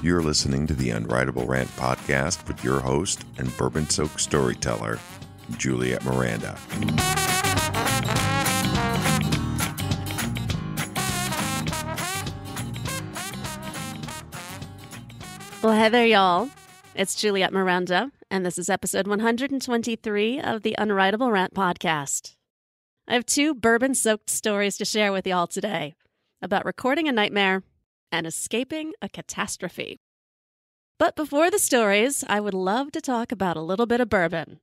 You're listening to the Unwritable Rant podcast with your host and bourbon-soaked storyteller, Juliette Miranda. Well, hey there, y'all. It's Juliette Miranda, and this is episode 123 of the Unwritable Rant podcast. I have two bourbon-soaked stories to share with y'all today about recording a nightmare and escaping a catastrophe. But before the stories, I would love to talk about a little bit of bourbon.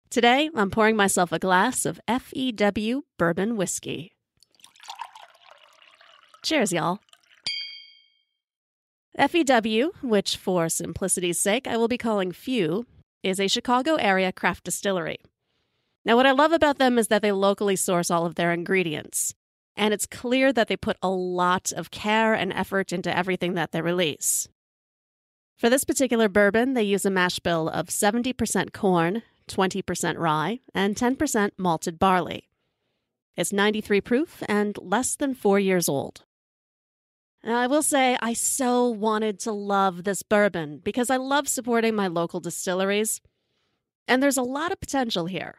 Today, I'm pouring myself a glass of F.E.W. bourbon whiskey. Cheers, y'all. F.E.W., which for simplicity's sake I will be calling F.E.W., is a Chicago area craft distillery. Now, what I love about them is that they locally source all of their ingredients, and it's clear that they put a lot of care and effort into everything that they release. For this particular bourbon, they use a mash bill of 70% corn, 20% rye, and 10% malted barley. It's 93 proof and less than 4 years old. Now, I will say I so wanted to love this bourbon because I love supporting my local distilleries, and there's a lot of potential here.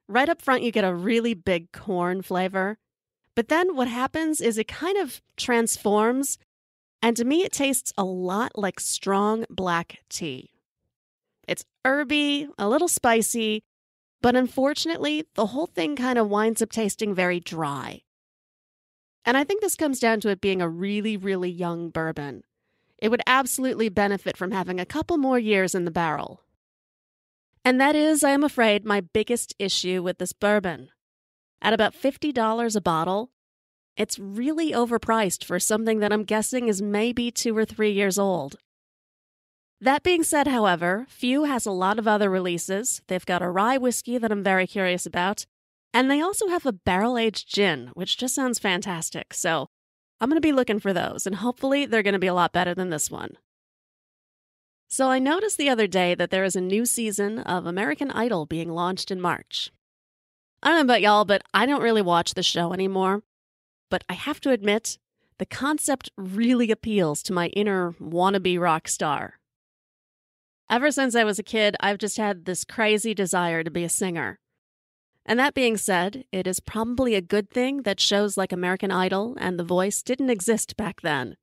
Right up front, you get a really big corn flavor, but then what happens is it kind of transforms, and to me it tastes a lot like strong black tea. It's herby, a little spicy, but unfortunately, the whole thing kind of winds up tasting very dry. And I think this comes down to it being a really, really young bourbon. It would absolutely benefit from having a couple more years in the barrel. And that is, I am afraid, my biggest issue with this bourbon. At about $50 a bottle, it's really overpriced for something that I'm guessing is maybe 2 or 3 years old. That being said, however, F.E.W. has a lot of other releases. They've got a rye whiskey that I'm very curious about, and they also have a barrel-aged gin, which just sounds fantastic. So I'm going to be looking for those, and hopefully they're going to be a lot better than this one. So I noticed the other day that there is a new season of American Idol being launched in March. I don't know about y'all, but I don't really watch the show anymore. But I have to admit, the concept really appeals to my inner wannabe rockstar. Ever since I was a kid, I've just had this crazy desire to be a singer. And that being said, it is probably a good thing that shows like American Idol and The Voice didn't exist back then.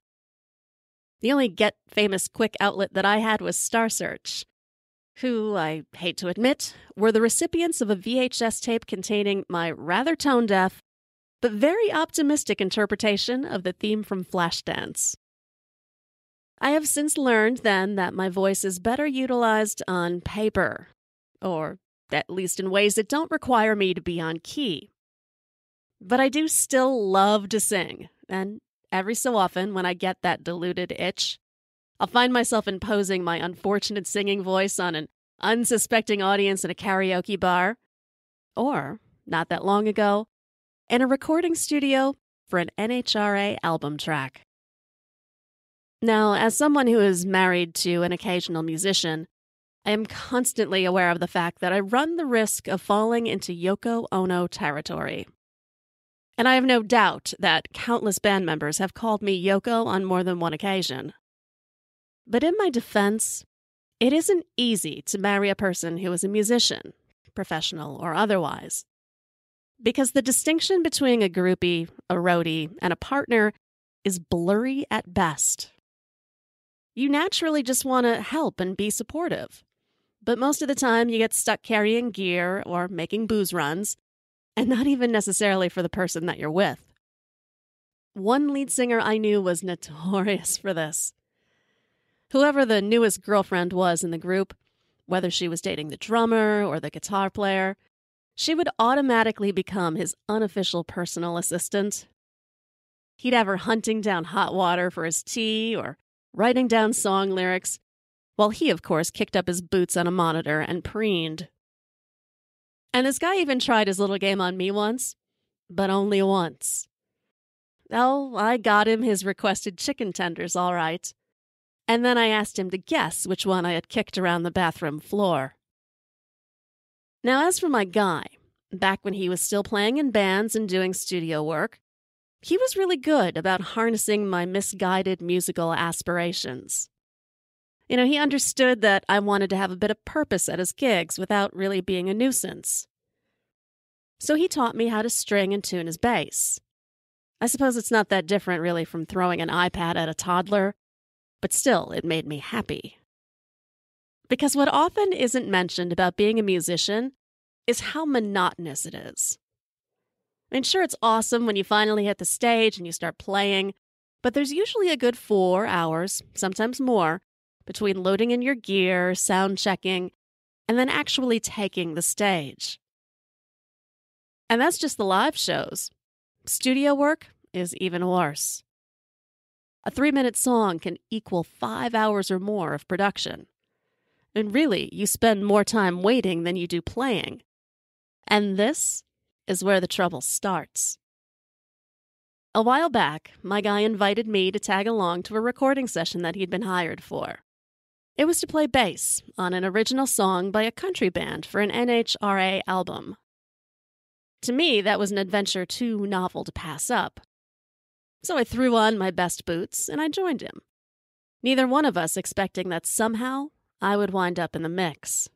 The only get-famous quick outlet that I had was Star Search, who, I hate to admit, were the recipients of a VHS tape containing my rather tone-deaf, but very optimistic interpretation of the theme from Flashdance. I have since learned then that my voice is better utilized on paper, or at least in ways that don't require me to be on key. But I do still love to sing, and every so often, when I get that diluted itch, I'll find myself imposing my unfortunate singing voice on an unsuspecting audience in a karaoke bar, or, not that long ago, in a recording studio for an NHRA album track. Now, as someone who is married to an occasional musician, I am constantly aware of the fact that I run the risk of falling into Yoko Ono territory. And I have no doubt that countless band members have called me Yoko on more than one occasion. But in my defense, it isn't easy to marry a person who is a musician, professional or otherwise. Because the distinction between a groupie, a roadie, and a partner is blurry at best. You naturally just want to help and be supportive. But most of the time you get stuck carrying gear or making booze runs, and not even necessarily for the person that you're with. One lead singer I knew was notorious for this. Whoever the newest girlfriend was in the group, whether she was dating the drummer or the guitar player, she would automatically become his unofficial personal assistant. He'd have her hunting down hot water for his tea or writing down song lyrics, while he, of course, kicked up his boots on a monitor and preened. And this guy even tried his little game on me once, but only once. Oh, I got him his requested chicken tenders, all right. And then I asked him to guess which one I had kicked around the bathroom floor. Now, as for my guy, back when he was still playing in bands and doing studio work, He was really good about harnessing my misguided musical aspirations. He understood that I wanted to have a bit of purpose at his gigs without really being a nuisance. So he taught me how to string and tune his bass. I suppose it's not that different really from throwing an iPad at a toddler, but still, it made me happy. Because what often isn't mentioned about being a musician is how monotonous it is. Sure, it's awesome when you finally hit the stage and you start playing, but there's usually a good 4 hours, sometimes more, between loading in your gear, sound checking, and then actually taking the stage. And that's just the live shows. Studio work is even worse. A 3-minute song can equal 5 hours or more of production. And really, you spend more time waiting than you do playing. And this is where the trouble starts. A while back, my guy invited me to tag along to a recording session that he'd been hired for. It was to play bass on an original song by a country band for an NHRA album. To me, that was an adventure too novel to pass up. So I threw on my best boots and I joined him. Neither one of us expecting that somehow I would wind up in the mix.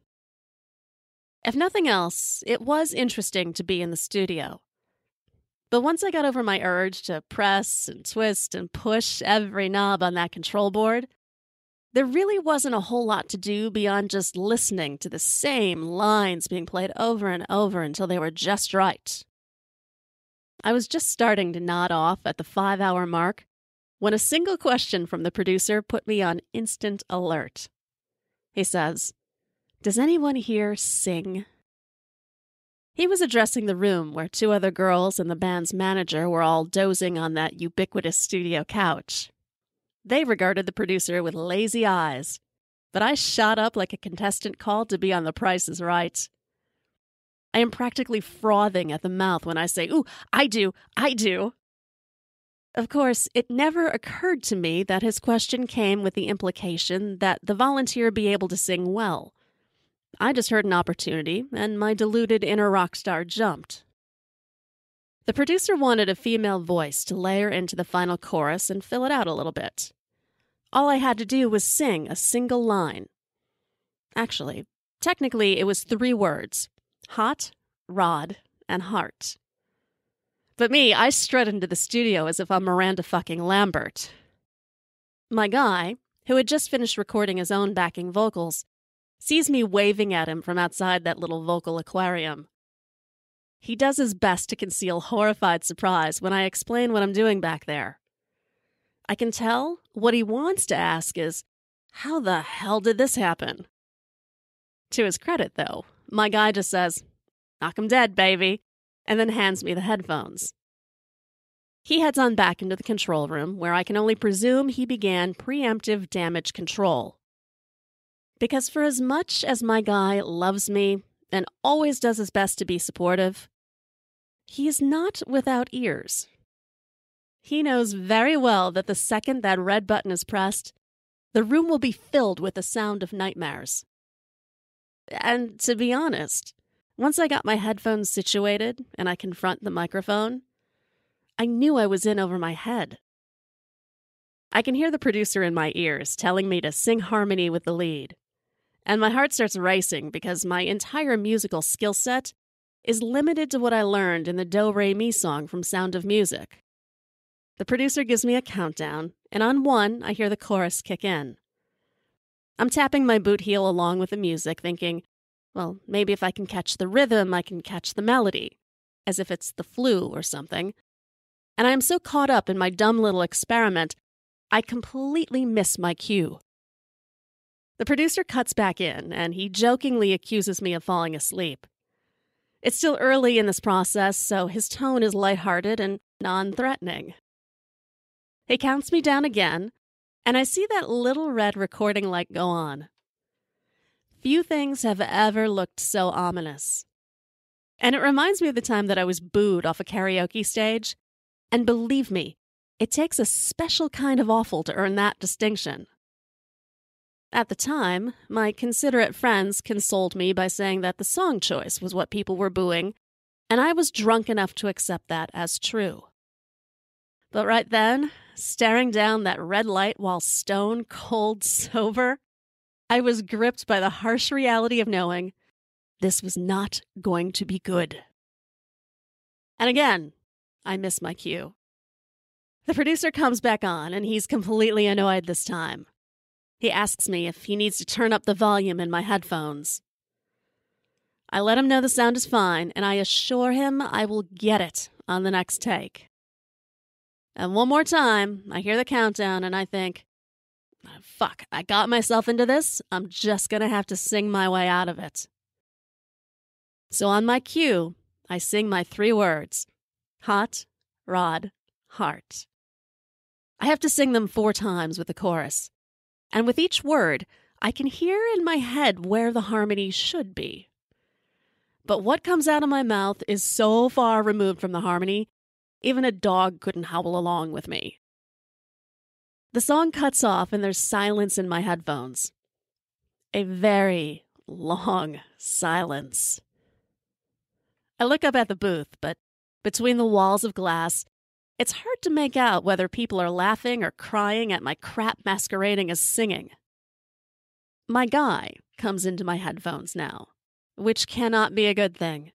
If nothing else, it was interesting to be in the studio. But once I got over my urge to press and twist and push every knob on that control board, there really wasn't a whole lot to do beyond just listening to the same lines being played over and over until they were just right. I was just starting to nod off at the 5-hour mark when a single question from the producer put me on instant alert. He says, "Does anyone here sing?" He was addressing the room where 2 other girls and the band's manager were all dozing on that ubiquitous studio couch. They regarded the producer with lazy eyes, but I shot up like a contestant called to be on The Price is Right. I am practically frothing at the mouth when I say, "Ooh, I do. Of course, it never occurred to me that his question came with the implication that the volunteer be able to sing well. I just heard an opportunity, and my deluded inner rock star jumped. The producer wanted a female voice to layer into the final chorus and fill it out a little bit. All I had to do was sing a single line. Actually, technically, it was 3 words: hot, rod, and heart. But me, I strut into the studio as if I'm Miranda fucking Lambert. My guy, who had just finished recording his own backing vocals, sees me waving at him from outside that little vocal aquarium. He does his best to conceal horrified surprise when I explain what I'm doing back there. I can tell what he wants to ask is, how the hell did this happen? To his credit, though, my guy just says, "Knock 'em dead, baby," and then hands me the headphones. He heads on back into the control room, where I can only presume he began preemptive damage control. Because for as much as my guy loves me and always does his best to be supportive, he is not without ears. He knows very well that the second that red button is pressed, the room will be filled with the sound of nightmares. And to be honest, once I got my headphones situated and I confront the microphone, I knew I was in over my head. I can hear the producer in my ears telling me to sing harmony with the lead. And my heart starts racing because my entire musical skill set is limited to what I learned in the Do-Re-Mi song from Sound of Music. The producer gives me a countdown, and on 1, I hear the chorus kick in. I'm tapping my boot heel along with the music, thinking, well, maybe if I can catch the rhythm, I can catch the melody, as if it's the flu or something. And I am so caught up in my dumb little experiment, I completely miss my cue. The producer cuts back in, and he jokingly accuses me of falling asleep. It's still early in this process, so his tone is lighthearted and non-threatening. He counts me down again, and I see that little red recording light go on. Few things have ever looked so ominous. And it reminds me of the time that I was booed off a karaoke stage. And believe me, it takes a special kind of awful to earn that distinction. At the time, my considerate friends consoled me by saying that the song choice was what people were booing, and I was drunk enough to accept that as true. But right then, staring down that red light while stone cold sober, I was gripped by the harsh reality of knowing this was not going to be good. And again, I miss my cue. The producer comes back on, and he's completely annoyed this time. He asks me if he needs to turn up the volume in my headphones. I let him know the sound is fine, and I assure him I will get it on the next take. And one more time, I hear the countdown, and I think, fuck, I got myself into this. I'm just going to have to sing my way out of it. So on my cue, I sing my 3 words: hot, rod, heart. I have to sing them 4 times with the chorus. And with each word, I can hear in my head where the harmony should be. But what comes out of my mouth is so far removed from the harmony, even a dog couldn't howl along with me. The song cuts off and there's silence in my headphones. A very long silence. I look up at the booth, but between the walls of glass, it's hard to make out whether people are laughing or crying at my crap masquerading as singing. My guy comes into my headphones now, which cannot be a good thing.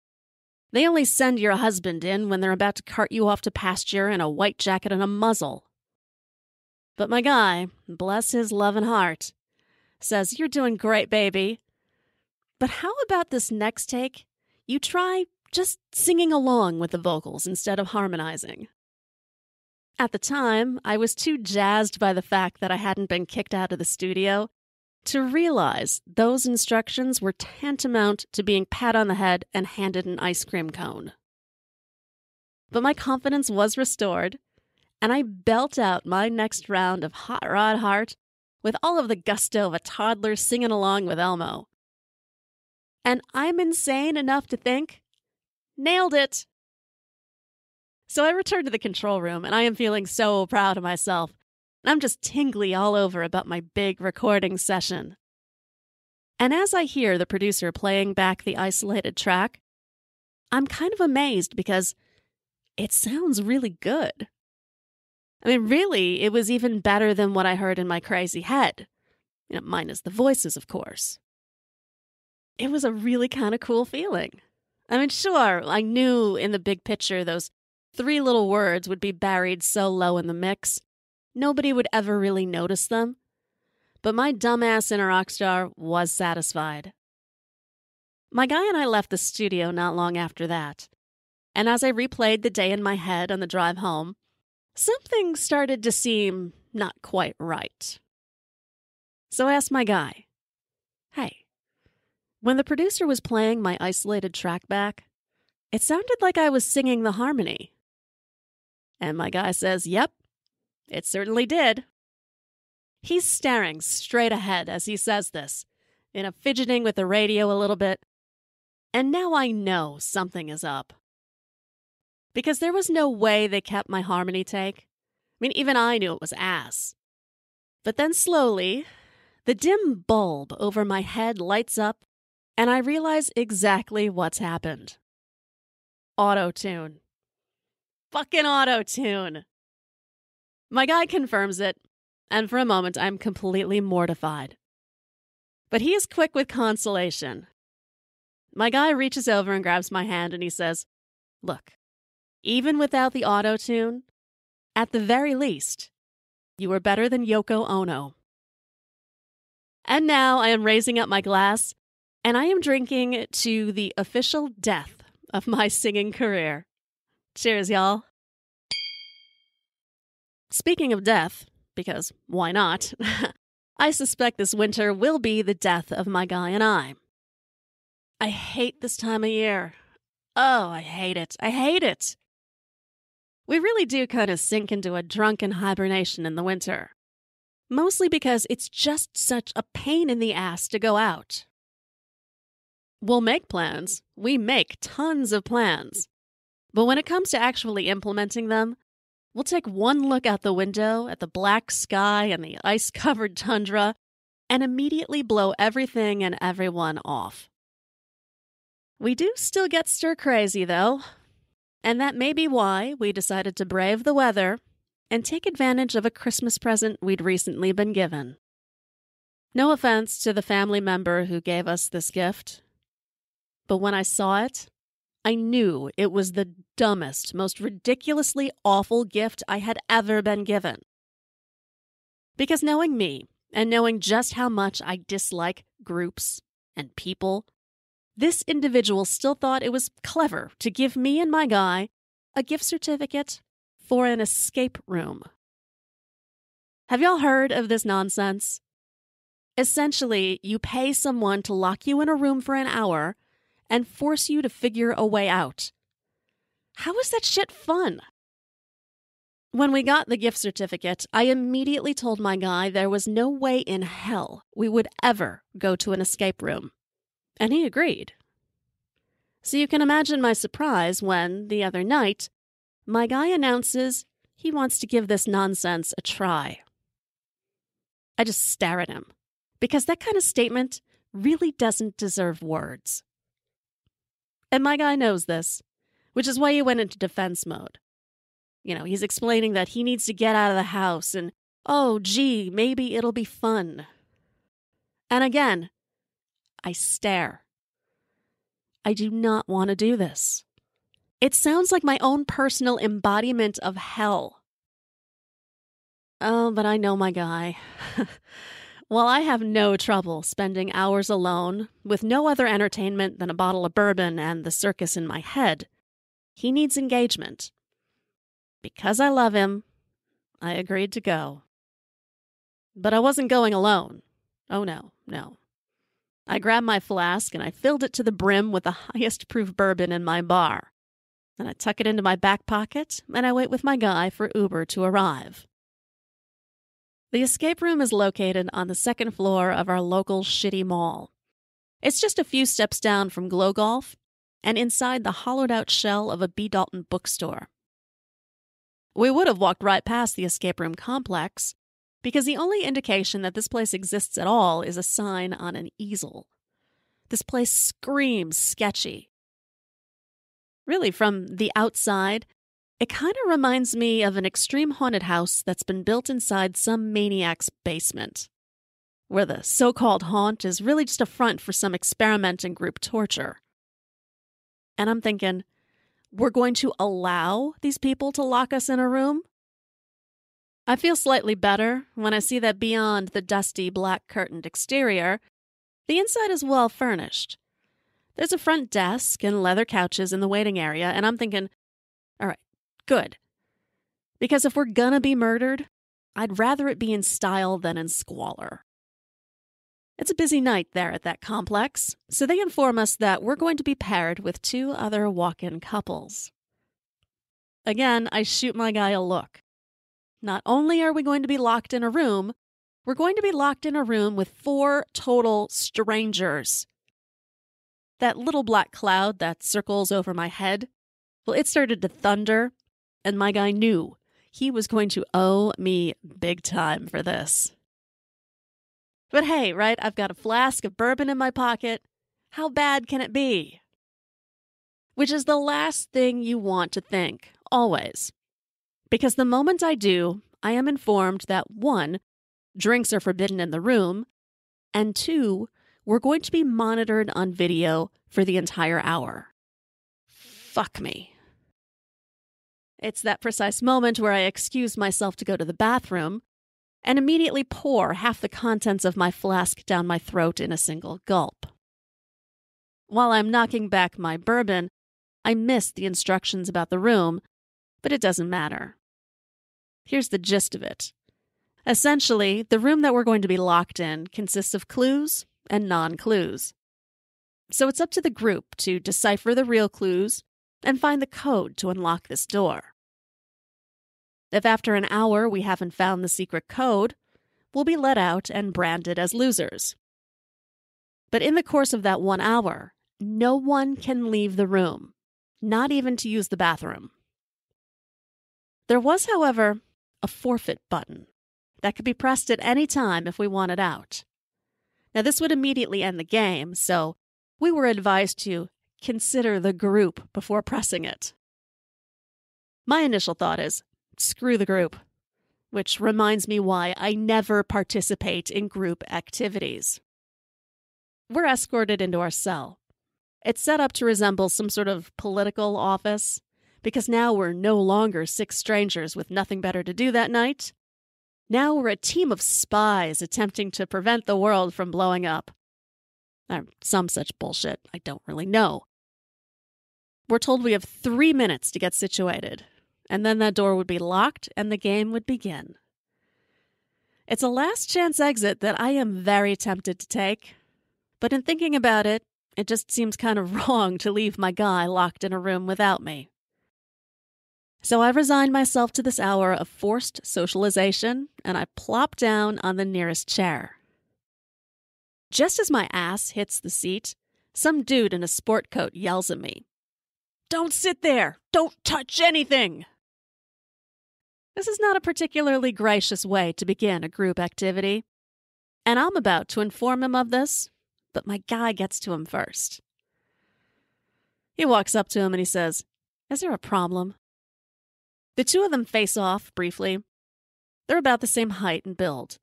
They only send your husband in when they're about to cart you off to pasture in a white jacket and a muzzle. But my guy, bless his loving heart, says, "You're doing great, baby. But how about this next take? You try just singing along with the vocals instead of harmonizing." At the time, I was too jazzed by the fact that I hadn't been kicked out of the studio to realize those instructions were tantamount to being pat on the head and handed an ice cream cone. But my confidence was restored, and I belt out my next round of Hot Rod Heart with all of the gusto of a toddler singing along with Elmo. And I'm insane enough to think, nailed it! So I returned to the control room, and I am feeling so proud of myself. I'm just tingly all over about my big recording session. And as I hear the producer playing back the isolated track, I'm kind of amazed because it sounds really good. I mean, really, it was even better than what I heard in my crazy head. Minus the voices, of course. It was a really kind of cool feeling. I mean, sure, I knew in the big picture those 3 little words would be buried so low in the mix, nobody would ever really notice them. But my dumbass inner rockstar was satisfied. My guy and I left the studio not long after that, and as I replayed the day in my head on the drive home, something started to seem not quite right. So I asked my guy, "Hey, when the producer was playing my isolated track back, it sounded like I was singing the harmony." And my guy says, "Yep, it certainly did." He's staring straight ahead as he says this, fidgeting with the radio a little bit. And now I know something is up. Because there was no way they kept my harmony take. I mean, even I knew it was ass. But then slowly, the dim bulb over my head lights up, and I realize exactly what's happened. Auto-tune. Fucking auto-tune. My guy confirms it, and for a moment I'm completely mortified. But he is quick with consolation. My guy reaches over and grabs my hand and he says, "Look, even without the auto-tune, at the very least, you were better than Yoko Ono." And now I am raising up my glass, and I am drinking to the official death of my singing career. Cheers, y'all. Speaking of death, because why not, I suspect this winter will be the death of my guy and I. I hate this time of year. Oh, I hate it. I hate it. We really do kind of sink into a drunken hibernation in the winter. Mostly because it's just such a pain in the ass to go out. We'll make plans. We make tons of plans. But when it comes to actually implementing them, we'll take one look out the window at the black sky and the ice-covered tundra and immediately blow everything and everyone off. We do still get stir-crazy, though. And that may be why we decided to brave the weather and take advantage of a Christmas present we'd recently been given. No offense to the family member who gave us this gift, but when I saw it, I knew it was the dumbest, most ridiculously awful gift I had ever been given. Because knowing me, and knowing just how much I dislike groups and people, this individual still thought it was clever to give me and my guy a gift certificate for an escape room. Have y'all heard of this nonsense? Essentially, you pay someone to lock you in a room for an hour and force you to figure a way out. How is that shit fun? When we got the gift certificate, I immediately told my guy there was no way in hell we would ever go to an escape room. And he agreed. So you can imagine my surprise when, the other night, my guy announces he wants to give this nonsense a try. I just stare at him, because that kind of statement really doesn't deserve words. And my guy knows this, which is why he went into defense mode. He's explaining that he needs to get out of the house and, oh, gee, maybe it'll be fun. And again, I stare. I do not want to do this. It sounds like my own personal embodiment of hell. Oh, but I know my guy. While I have no trouble spending hours alone with no other entertainment than a bottle of bourbon and the circus in my head, he needs engagement. Because I love him, I agreed to go. But I wasn't going alone. Oh, no. I grabbed my flask and I filled it to the brim with the highest proof bourbon in my bar. Then I tuck it into my back pocket and I wait with my guy for Uber to arrive. The escape room is located on the second floor of our local shitty mall. It's just a few steps down from Glow Golf and inside the hollowed-out shell of a B. Dalton bookstore. We would have walked right past the escape room complex because the only indication that this place exists at all is a sign on an easel. This place screams sketchy. Really, from the outside, it kind of reminds me of an extreme haunted house that's been built inside some maniac's basement, where the so-called haunt is really just a front for some experiment in group torture. And I'm thinking, we're going to allow these people to lock us in a room? I feel slightly better when I see that beyond the dusty black curtained exterior, the inside is well furnished. There's a front desk and leather couches in the waiting area, and I'm thinking, all right, good. Because if we're gonna be murdered, I'd rather it be in style than in squalor. It's a busy night there at that complex, so they inform us that we're going to be paired with 2 other walk-in couples. Again, I shoot my guy a look. Not only are we going to be locked in a room, we're going to be locked in a room with 4 total strangers. That little black cloud that circles over my head, well, it started to thunder, and my guy knew he was going to owe me big time for this. But hey, right, I've got a flask of bourbon in my pocket. How bad can it be? Which is the last thing you want to think, always. Because the moment I do, I am informed that 1, drinks are forbidden in the room, and 2, we're going to be monitored on video for the entire hour. Fuck me. It's that precise moment where I excuse myself to go to the bathroom and immediately pour half the contents of my flask down my throat in a single gulp. While I'm knocking back my bourbon, I miss the instructions about the room, but it doesn't matter. Here's the gist of it. Essentially, the room that we're going to be locked in consists of clues and non-clues. So it's up to the group to decipher the real clues and find the code to unlock this door. If after an hour we haven't found the secret code, we'll be let out and branded as losers. But in the course of that 1 hour, no one can leave the room, not even to use the bathroom. There was, however, a forfeit button that could be pressed at any time if we wanted out. Now, this would immediately end the game, so we were advised to consider the group before pressing it. My initial thought is, screw the group. which reminds me why I never participate in group activities. We're escorted into our cell. It's set up to resemble some sort of political office, because now we're no longer 6 strangers with nothing better to do that night. Now we're a team of spies attempting to prevent the world from blowing up. Or some such bullshit, I don't really know. We're told we have 3 minutes to get situated, and then that door would be locked and the game would begin. It's a last chance exit that I am very tempted to take, but in thinking about it, it just seems kind of wrong to leave my guy locked in a room without me. So I resigned myself to this hour of forced socialization, and I plop down on the nearest chair. Just as my ass hits the seat, some dude in a sport coat yells at me, "Don't sit there! Don't touch anything!" This is not a particularly gracious way to begin a group activity, and I'm about to inform him of this, but my guy gets to him first. He walks up to him and he says, "Is there a problem?" The two of them face off briefly. They're about the same height and build,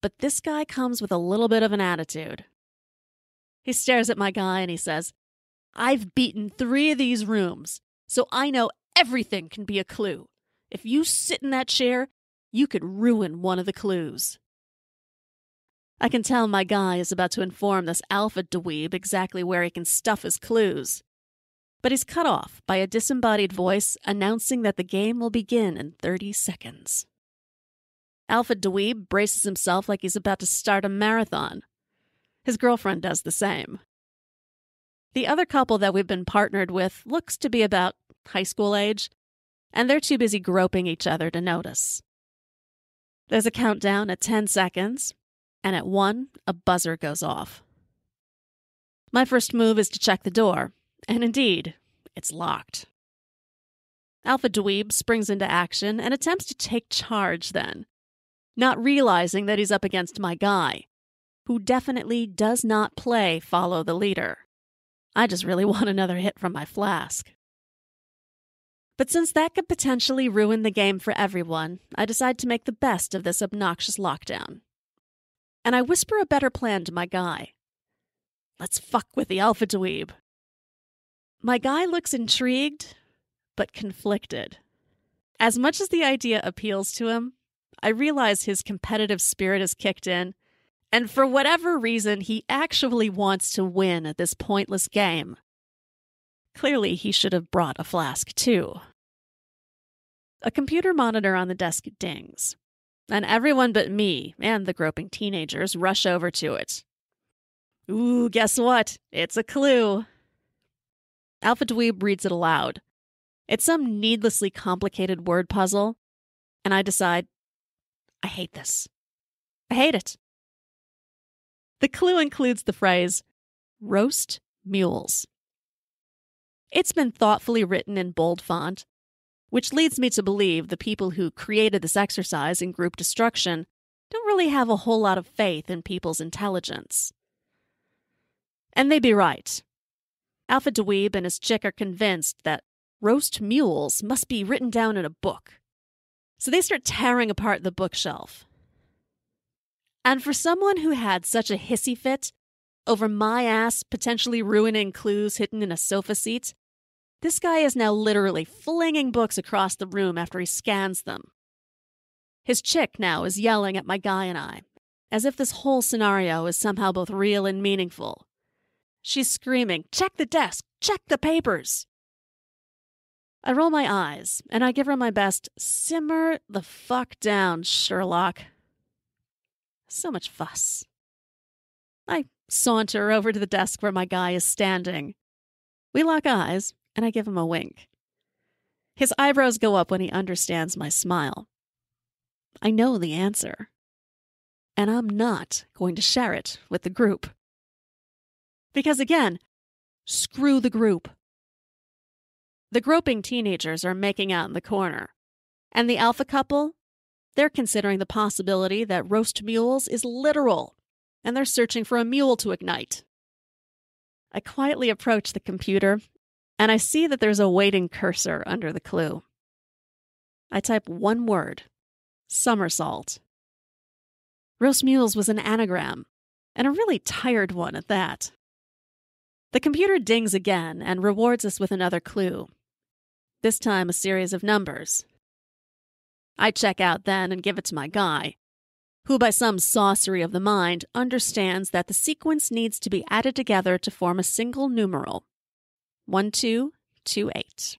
but this guy comes with a little bit of an attitude. He stares at my guy and he says, "I've beaten 3 of these rooms, so I know everything can be a clue. If you sit in that chair, you could ruin one of the clues." I can tell my guy is about to inform this Alpha Dweeb exactly where he can stuff his clues. But he's cut off by a disembodied voice announcing that the game will begin in 30 seconds. Alpha Dweeb braces himself like he's about to start a marathon. His girlfriend does the same. The other couple that we've been partnered with looks to be about high school age, and they're too busy groping each other to notice. There's a countdown at 10 seconds, and at 1, a buzzer goes off. My first move is to check the door, and indeed, it's locked. Alpha Dweeb springs into action and attempts to take charge then, not realizing that he's up against my guy, who definitely does not play follow the leader. I just really want another hit from my flask. But since that could potentially ruin the game for everyone, I decide to make the best of this obnoxious lockdown. And I whisper a better plan to my guy. "Let's fuck with the Alpha Dweeb." My guy looks intrigued, but conflicted. As much as the idea appeals to him, I realize his competitive spirit has kicked in, and for whatever reason, he actually wants to win at this pointless game. Clearly, he should have brought a flask, too. A computer monitor on the desk dings, and everyone but me and the groping teenagers rush over to it. Ooh, guess what? It's a clue. Alpha Dweeb reads it aloud. It's some needlessly complicated word puzzle, and I decide, I hate this. I hate it. The clue includes the phrase, "roast mules." It's been thoughtfully written in bold font, which leads me to believe the people who created this exercise in group destruction don't really have a whole lot of faith in people's intelligence. And they'd be right. Alpha Dweeb and his chick are convinced that roast mules must be written down in a book. So they start tearing apart the bookshelf. And for someone who had such a hissy fit over my ass potentially ruining clues hidden in a sofa seat, this guy is now literally flinging books across the room after he scans them. His chick now is yelling at my guy and I, as if this whole scenario is somehow both real and meaningful. She's screaming, "Check the desk! Check the papers!" I roll my eyes, and I give her my best, "Simmer the fuck down, Sherlock." So much fuss. I saunter over to the desk where my guy is standing. We lock eyes, and I give him a wink. His eyebrows go up when he understands my smile. I know the answer, and I'm not going to share it with the group. Because again, screw the group. The groping teenagers are making out in the corner, and the alpha couple, they're considering the possibility that roast mules is literal, and they're searching for a mule to ignite. I quietly approach the computer, and I see that there's a waiting cursor under the clue. I type one word, somersault. Roast mules was an anagram, and a really tired one at that. The computer dings again and rewards us with another clue. This time a series of numbers. I check out then and give it to my guy, who by some sorcery of the mind understands that the sequence needs to be added together to form a single numeral. 1228.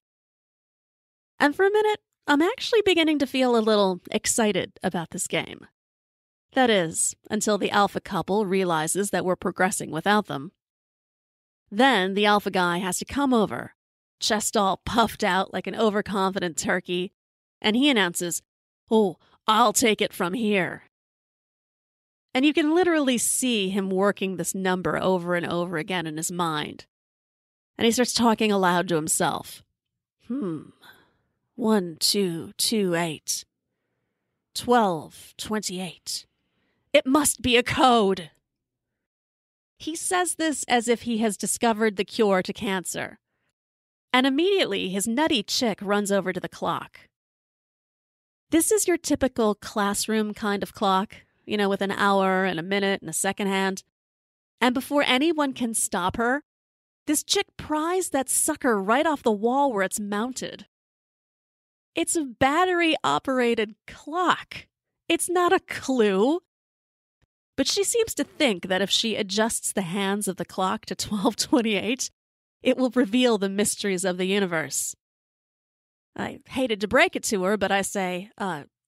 And for a minute, I'm actually beginning to feel a little excited about this game. That is, until the alpha couple realizes that we're progressing without them. Then the alpha guy has to come over, chest all puffed out like an overconfident turkey, and he announces, "Oh, I'll take it from here." And you can literally see him working this number over and over again in his mind. And he starts talking aloud to himself. 1228. 1228. It must be a code. He says this as if he has discovered the cure to cancer. And immediately his nutty chick runs over to the clock. This is your typical classroom kind of clock, with an hour and a minute and a second hand. And before anyone can stop her, this chick pries that sucker right off the wall where it's mounted. It's a battery-operated clock. It's not a clue. But she seems to think that if she adjusts the hands of the clock to 1228, it will reveal the mysteries of the universe. I hated to break it to her, but I say,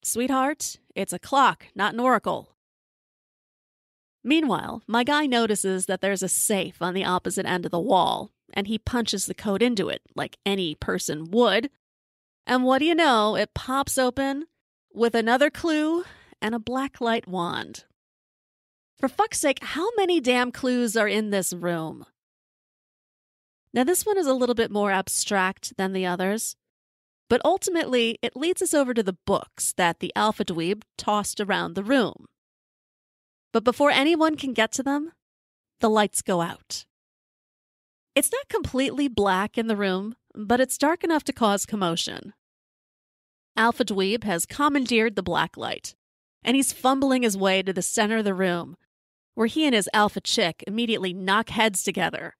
"Sweetheart, it's a clock, not an oracle." Meanwhile, my guy notices that there's a safe on the opposite end of the wall, and he punches the code into it, like any person would. And what do you know, it pops open with another clue and a blacklight wand. For fuck's sake, how many damn clues are in this room? Now, this one is a little bit more abstract than the others, but ultimately it leads us over to the books that the Alpha Dweeb tossed around the room. But before anyone can get to them, the lights go out. It's not completely black in the room, but it's dark enough to cause commotion. Alpha Dweeb has commandeered the black light, and he's fumbling his way to the center of the room, where he and his alpha chick immediately knock heads together,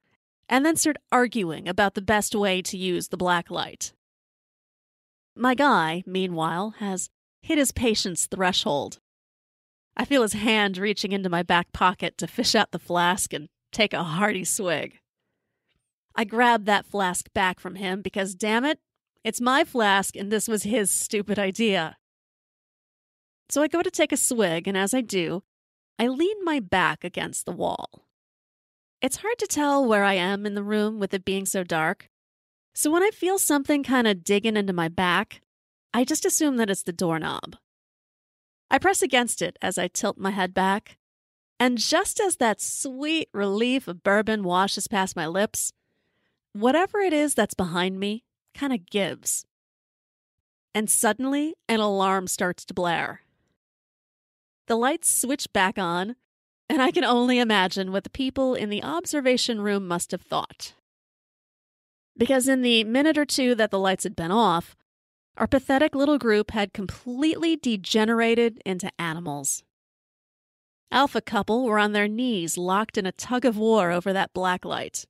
and then start arguing about the best way to use the black light. My guy, meanwhile, has hit his patience threshold. I feel his hand reaching into my back pocket to fish out the flask and take a hearty swig. I grab that flask back from him because, damn it, it's my flask and this was his stupid idea. So I go to take a swig, and as I do, I lean my back against the wall. It's hard to tell where I am in the room with it being so dark, so when I feel something kind of digging into my back, I just assume that it's the doorknob. I press against it as I tilt my head back, and just as that sweet relief of bourbon washes past my lips, whatever it is that's behind me kind of gives. And suddenly, an alarm starts to blare. The lights switch back on, and I can only imagine what the people in the observation room must have thought. Because in the minute or two that the lights had been off, our pathetic little group had completely degenerated into animals. Alpha couple were on their knees, locked in a tug of war over that black light.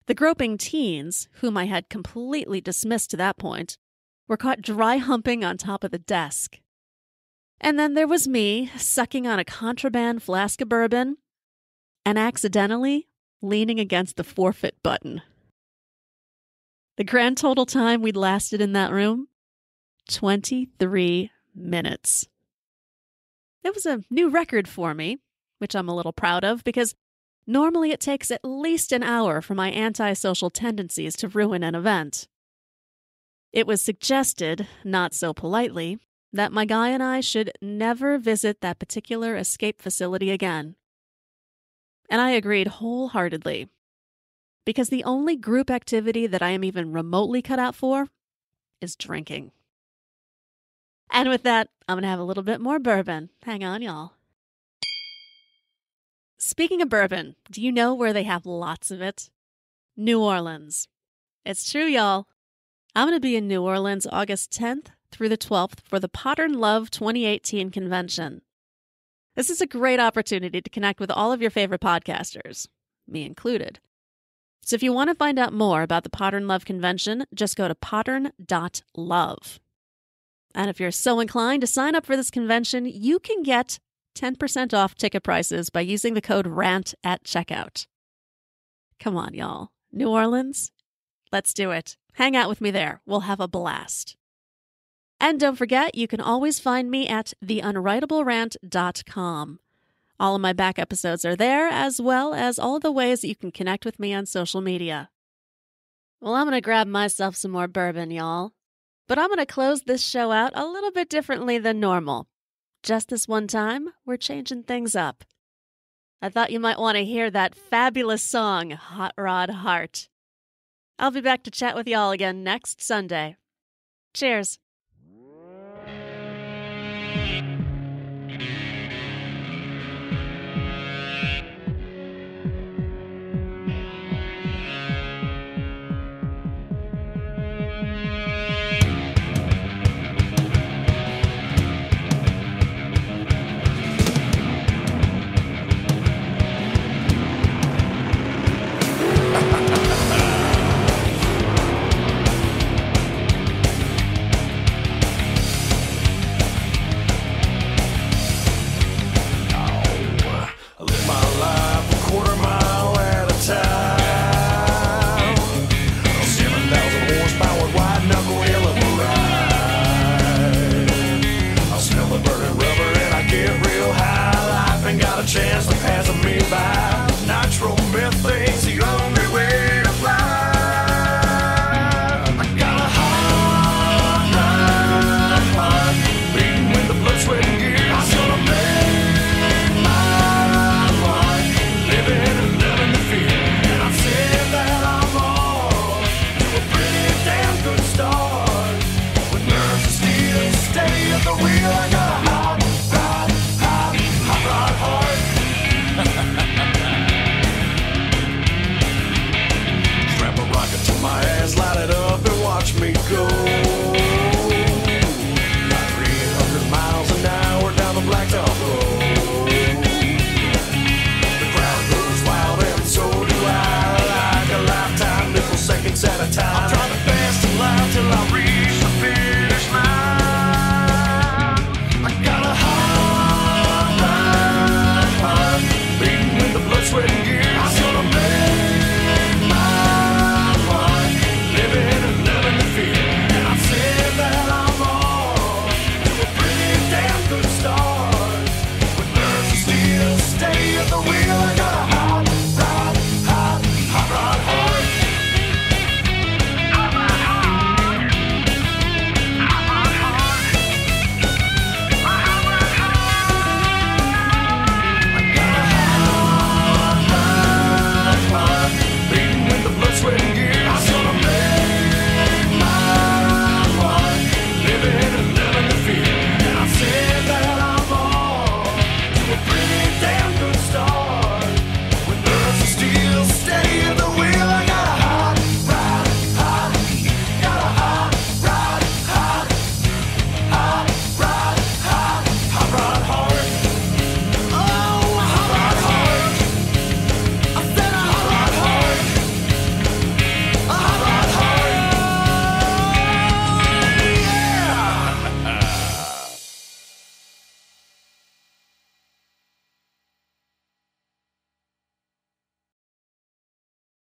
The groping teens, whom I had completely dismissed to that point, were caught dry humping on top of the desk. And then there was me, sucking on a contraband flask of bourbon, and accidentally leaning against the forfeit button. The grand total time we'd lasted in that room, 23 minutes. It was a new record for me, which I'm a little proud of, because normally it takes at least an hour for my antisocial tendencies to ruin an event. It was suggested, not so politely, that my guy and I should never visit that particular escape facility again. And I agreed wholeheartedly, because the only group activity that I am even remotely cut out for is drinking. And with that, I'm going to have a little bit more bourbon. Hang on, y'all. Speaking of bourbon, do you know where they have lots of it? New Orleans. It's true, y'all. I'm going to be in New Orleans August 10th through the 12th for the Modern Love 2018 convention. This is a great opportunity to connect with all of your favorite podcasters, me included. So if you want to find out more about the Modern Love convention, just go to podern.love. And if you're so inclined to sign up for this convention, you can get 10% off ticket prices by using the code RANT at checkout. Come on, y'all. New Orleans? Let's do it. Hang out with me there. We'll have a blast. And don't forget, you can always find me at theunwritablерant.com. All of my back episodes are there, as well as all the ways that you can connect with me on social media. Well, I'm going to grab myself some more bourbon, y'all. But I'm going to close this show out a little bit differently than normal. Just this one time, we're changing things up. I thought you might want to hear that fabulous song, Hot Rod Heart. I'll be back to chat with y'all again next Sunday. Cheers.